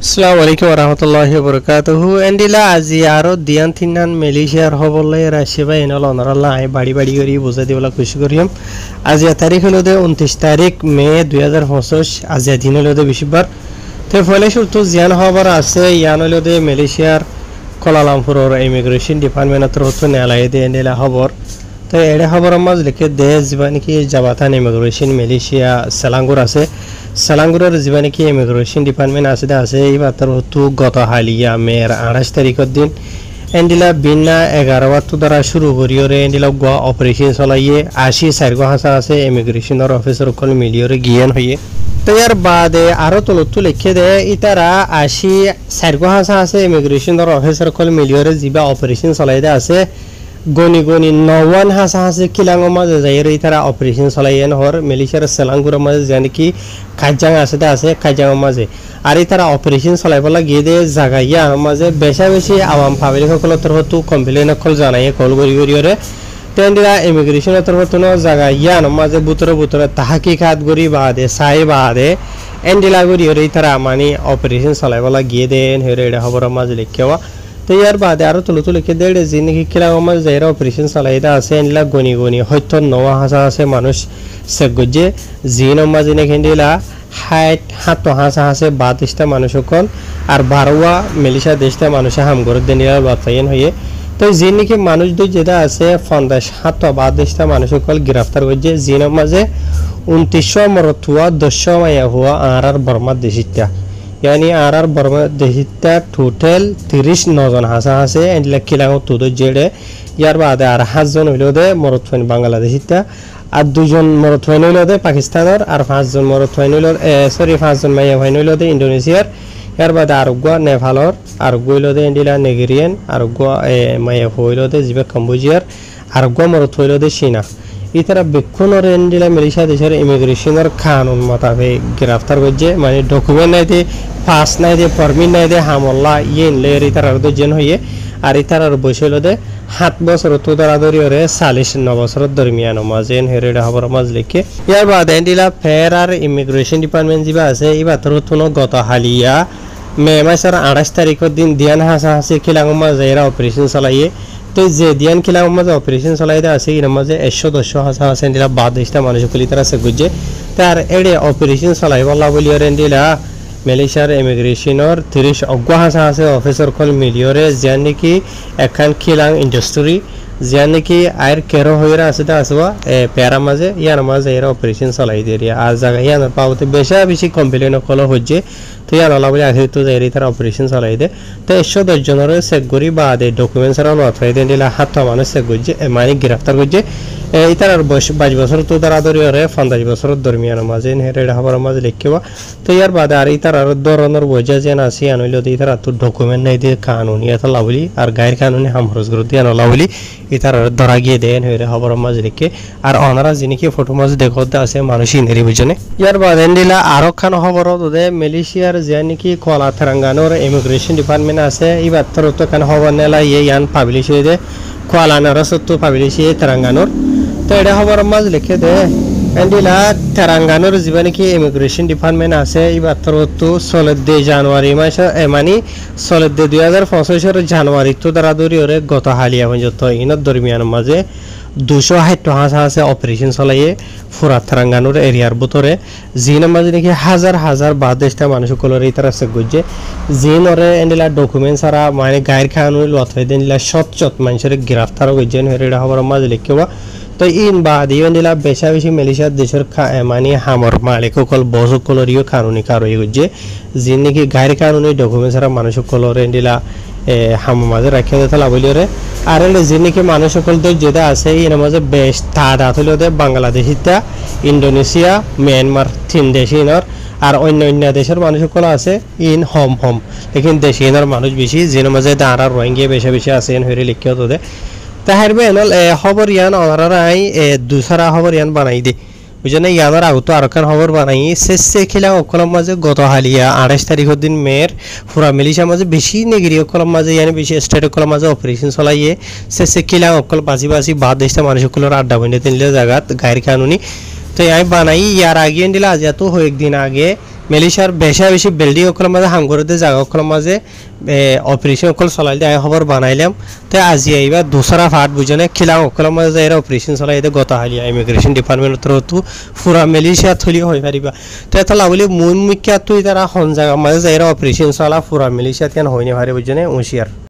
আসসালামু আলাইকুম ওরহামতুল্লাহি ওয়াবারাকাতুহু এন্ডিলা আজি আরো দিয়ান থিনান মালয়েশিয়ার হবলে রাশিবা এনল অনরাল্লাহ আই বাড়ি বাড়ি করি বুঝা দিবলা খুশি করিম আজি তারিখ হলো 29 তারিখ মে 2025 আজি দিন হলো বৃহস্পতিবার তে ফলে শুরু জিয়ান খবর আছে ইয়ান হলো মালয়েশিয়ার কোলালামপুরের ইমিগ্রেশন ডিপার্টমেন্টর হতো নেলাই দে এন্ডিলা খবর তো এড়ে খবর মাঝ লিখে দে জীবানি কি জাবাতান ইমিগ্রেশন মালয়েশিয়া সেলাঙ্গুর আছে সেলাঙ্গুরের জীবানি কি ইমিগ্রেশন ডিপার্টমেন্ট আছে এই বাতর হতো গত হালিয়া মের 28 তারিখের দিন এন্ডিলা বিনা 11 দ্বারা শুরু করিওরে এন্ডিলা গোয়া অপারেশন চলাইয়ে 80 সাইরগো হাসা আছে ইমিগ্রেশনের অফিসার কল মিলিওরে গিয়ান হইয়ে তো ইয়ার বাদে আরো তলতু লিখে দে ইতারা 80 সাইরগো হাসা আছে ইমিগ্রেশনের অফিসার কল মিলিওরে জিবা অপারেশন চলাইতে আছে গনি গনি নওয়ান হাসা হাসে কিলাঙ্গর মাঝে যাইরে তারা অপারেশন চলাইয়েন হর মালয়েশিয়ার সেলাঙ্গুরের মাঝে জানি কি কাজাং আছে কাজাংর মাঝে আর তারা অপারেশন চলাইবলা গিয়ে দে জাগাইয়া মাঝে বেশা বেশি আওয়াম পাবলিক সকল তরফতো কমপ্লেন কল জানাইয়ে কল করি করিরে তেন্দিরা ইমিগ্রেশনের তরফতো জাগাইয়া মাঝে বুতরে তাহাকিকাত করি বাদে সাই বাদে এন্ডিলা করিরে তারা মানে অপারেশন চলাইবলা গিয়ে দেন হেরে এটা খবরের মাঝে লিখেওয়া তো ইয়ার বাদে আরো তুলো লিখে দেড়ে যে নাকি কিলাগমার যাইরা অপারেশন চালাইদা আছে এনলা গনি গনি হয়তো নওয়া হাসা আছে মানুষ সেগজে জিনের মাঝে নাকি এনলা হাত হাসা আছে 32টা মানুষ সকল আর 12টা মালয়েশিয়া দেশটা মানুষ হাম করে দেনিয়া বাতাইন হয়ে তো যে নাকি মানুষ দুই যেটা আছে 52টা মানুষ সকল গ্রেফতার হয়েছে জিনের মাঝে 29 মরত হওয়া 10 মায়া হওয়া আর বর্মা দেশিটা यानी आर बर्मा देहिता टोटल 39 জন হাসা আছে এন্ডলা কিলাঙ্গ তুদ জেডে ইয়ার বাদে আর 7 জন হইলো দে মরতফাইন বাংলাদেশিতা আর 2 জন মরতফাইন হইলো দে পাকিস্তানের আর 5 জন মরতফাইন হইলো 5 জন মাইয়া ফাইন হইলো দে ইন্দোনেশিয়ার ইয়ার বাদে আর গো নেপালর আর গইলো দে এন্ডিলা নেগেরিয়ান আর গো মাইয়া হইলো দে জিবে কম্বোজিয়ার আর গো মরত হইলো দে চীনা ইতারা বেক্ষণর এন্ডিলা মালয়েশিয়া দেশের ইমিগ্রেশনের কানুন মোতাবেক গ্রেফতার করছে মানে ডকুমেন্ট নাই দে পাস নাই দে পারমিট নাই দে হামলা ইয়েন লের ইতারার দুজন হইয়ে আর ইতারার বয়স হইল দে 7 বছর তো দ্বারা ধরিয়ে 49 বছরের দরমিয়ান মাঝেন হেরেডা খবর মাঝ লিখে ইয়ার বাদ এন্ডিলা ফের আর ইমিগ্রেশন ডিপার্টমেন্ট যিবা আছে এই বাতর তুনো গত হালিয়া মে মাসের 28 তারিখের দিন দিয়ান হাসা হাসি খিলাঙ্গমা যাইরা অপারেশন চালাইয়ে তো যে দিয়ান খিলাঙ্গমা মাঝে অপারেশন চালাইতে আছে এর মাঝে 110 হাসা হাসা এন্ডিলা 22টা মানুষ কলি তারা সে গুজে তার এডে অপারেশন চালাইবলা বলি আর এন্ডিলা মালয়েশিয়ার ইমিগ্রেশনের 30 অজ্ঞ হাসা আছে অফিসার কল মিলিয়রে যেন নাকি এখন খিলাং ইন্ডাস্ট্রি যেন নাকি আয়ের কেরো হইরা আছে তা আসবা প্যারা মাঝে ইয়ার মাঝে এরা অপারেশন চালাই দিয়ে আর জায়গা ইয়ার পাওতে বেশি কমপ্লেন কল হচ্ছে তো ইয়ার আলা বলে আগে তো যাই তারা অপারেশন চালাই দে তো 110 জনের চেক করি বাদে ডকুমেন্টস আর নথরাই দেন দিলা হাত মানুষ চেক করছে মানে গ্রেফতার করছে ইতার বয়স 22 বছর তো দ্বারা ধরিয়ে 50 বছরের দরমিয়ান মাঝে হেরেডা খবর মাঝে লিখবা তো ইয়ার বাদে আর ইতার আর ধরনের বজা যেন আসি আনইল ইতার তো ডকুমেন্ট নাই দিয়ে কানুনি এটা লাভলি আর গায়ের কানুনি হামরজ করে দিয়ে লাভলি ইতার ধরা গিয়ে দেন হেরে খবর মাঝে লিখে আর অনারা যিনি ফটো মাঝে দেখতে আছে মানুষ ইনেরি বুঝনে ইয়ার বাদে দিলা আরো খান খবর দে মালয়েশিয়ার যে নাকি কলা তেলেঙ্গানার ইমিগ্রেশন ডিপার্টমেন্ট আছে এই বাত্তর তো খান খবর নেলা ইয়ান পাবলিশ হয়ে দে কোয়ালানারস তো পাবলিশ হয়ে তেলেঙ্গানার তো এটা খবর মাঝ লিখে দে এন্ডিলা তেলেঙ্গানার জীবনে কি ইমিগ্রেশন ডিপার্টমেন্ট আছে এই বাত্তর তো 16 জানুয়ারি মাসে মানে 2025 জানুয়ারি তো দ্বারা ধরিয়ে গত হালিয়া পর্যন্ত ইনত দরমিয়ান মাঝে 260 হাসা আছে অপারেশন চলাইয়ে ফুরা তেলেঙ্গানার এরিয়ার ভিতরে জিনের মাঝে নাকি হাজার 22টা মানুষ কলরে তারা চেক করছে জিনরে এন্ডিলা ডকুমেন্ট সারা মানে গায়ের কানুন লথে দেনলা সৎ মানুষের গ্রেফতার করছেন হেরেডা খবর মাঝে লিখবা তো ইন বাদ ইন্ডিলা বেশি মালয়েশিয়ার দেশের মানে হামর মালিক কল বস কলরিও কানুনি কারই করছে যে নাকি গায়ের কানুনি ডকুমেন্ট সারা মানুষ কলরে এন্ডিলা হাম মাঝে রাখিয়ে দিতে লাভলিওরে আর যে নাকি মানুষ সকল তো যেটা আছে এর মাঝে বেশ তাড়াত হইল বাংলাদেশিতা ইন্দোনেশিয়া মিয়ানমার 3 দেশ ইনর আর অন্য দেশের মানুষ সকল আছে ইন হম লেকিন দেশি ইনর মানুষ বেশি যেন মাঝে দাঁড়া রোহিঙ্গা বেশি আছে এন হইরে লিখিয়ে তো দে তাহার বেনল খবর ইয়ান অনারাই দুসরা খবর ইয়ান বানাই দে বুঝেন ইয়ানোর আগতো আরকান খবর বানাই শেষে খিলা অকলম মাঝে গত হালিয়া 28 তারিখের দিন মেয়ের পুরা মালয়েশিয়ার মাঝে বেশি নেগরি অকলম মাঝে ইয়ানি বেশি স্টেট অকলম মাঝে অপারেশন চলাইয়ে শেষে খিলা অকল বাজি বাজি বাদ দেশটা মানুষ সকলের আড্ডা বইনে তিনলে জায়গাত গায়ের কানুনি তো তো আই বানাই ইয়ার আগে দিলা আজ এত কয়েকদিন আগে মালয়েশিয়ার বেশি বিল্ডিং অকল মাঝে হামগরতে জায়গা অকল মাঝে অপারেশন অকল চলাই দিয়ে খবর বানাইলাম তো আজি আইবা দোসরা ফাট বুঝনে খিলা অকল মাঝে এর অপারেশন চলাই দিয়ে গত হালিয়া ইমিগ্রেশন ডিপার্টমেন্ট থ্রুতু পুরা মালয়েশিয়া থলি হই পারিবা তো এটা লাবলি মন মুখ্যা তুই তারা হন জায়গা মাঝে এর অপারেশন চলা পুরা মালয়েশিয়া তেন হইনি পারে বুঝনে উশিয়ার